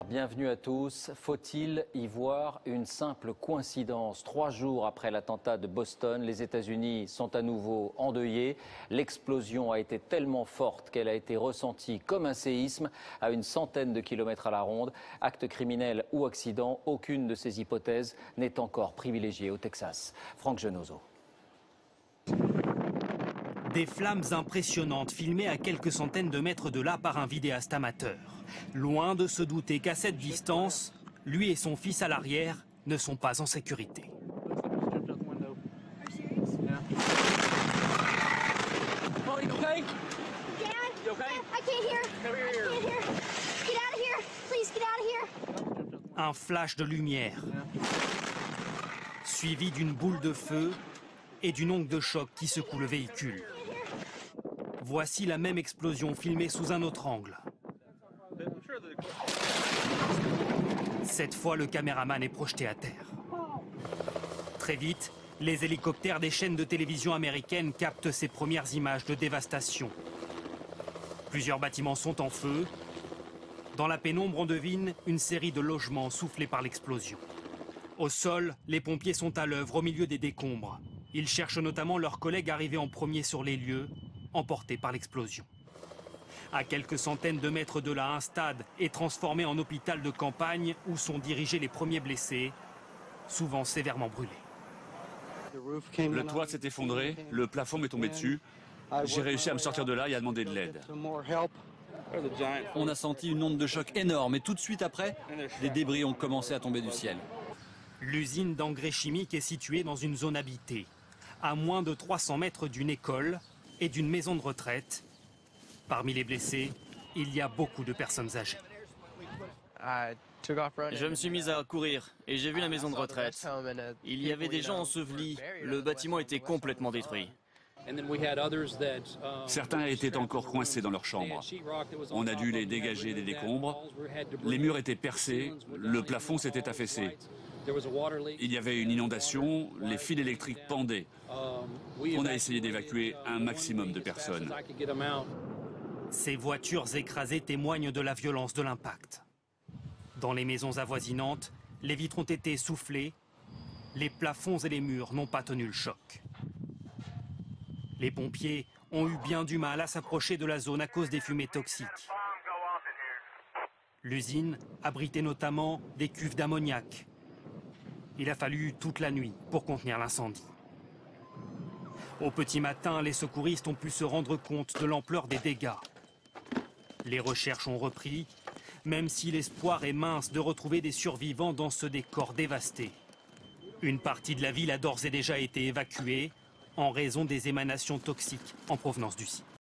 Bienvenue à tous. Faut-il y voir une simple coïncidence? 3 jours après l'attentat de Boston, les États-Unis sont à nouveau endeuillés. L'explosion a été tellement forte qu'elle a été ressentie comme un séisme à une centaine de kilomètres à la ronde. Acte criminel ou accident, aucune de ces hypothèses n'est encore privilégiée au Texas. Franck Genozo. Des flammes impressionnantes filmées à quelques centaines de mètres de là par un vidéaste amateur. Loin de se douter qu'à cette distance, lui et son fils à l'arrière ne sont pas en sécurité. Un flash de lumière, suivi d'une boule de feu et d'une onde de choc qui secoue le véhicule. Voici la même explosion filmée sous un autre angle. Cette fois, le caméraman est projeté à terre. Très vite, les hélicoptères des chaînes de télévision américaines captent ces premières images de dévastation. Plusieurs bâtiments sont en feu. Dans la pénombre, on devine une série de logements soufflés par l'explosion. Au sol, les pompiers sont à l'œuvre au milieu des décombres. Ils cherchent notamment leurs collègues arrivés en premier sur les lieux, emportés par l'explosion. À quelques centaines de mètres de là, un stade est transformé en hôpital de campagne où sont dirigés les premiers blessés, souvent sévèrement brûlés. Le toit s'est effondré, le plafond m'est tombé dessus. J'ai réussi à me sortir de là et à demander de l'aide. On a senti une onde de choc énorme et tout de suite après, des débris ont commencé à tomber du ciel. L'usine d'engrais chimiques est située dans une zone habitée, à moins de 300 mètres d'une école et d'une maison de retraite. Parmi les blessés, il y a beaucoup de personnes âgées. Je me suis mis à courir et j'ai vu la maison de retraite. Il y avait des gens ensevelis. Le bâtiment était complètement détruit. Certains étaient encore coincés dans leur chambre. On a dû les dégager des décombres. Les murs étaient percés, le plafond s'était affaissé. Il y avait une inondation, les fils électriques pendaient. On a essayé d'évacuer un maximum de personnes. Ces voitures écrasées témoignent de la violence de l'impact. Dans les maisons avoisinantes, les vitres ont été soufflées, les plafonds et les murs n'ont pas tenu le choc. Les pompiers ont eu bien du mal à s'approcher de la zone à cause des fumées toxiques. L'usine abritait notamment des cuves d'ammoniac. Il a fallu toute la nuit pour contenir l'incendie. Au petit matin, les secouristes ont pu se rendre compte de l'ampleur des dégâts. Les recherches ont repris, même si l'espoir est mince de retrouver des survivants dans ce décor dévasté. Une partie de la ville a d'ores et déjà été évacuée en raison des émanations toxiques en provenance du site.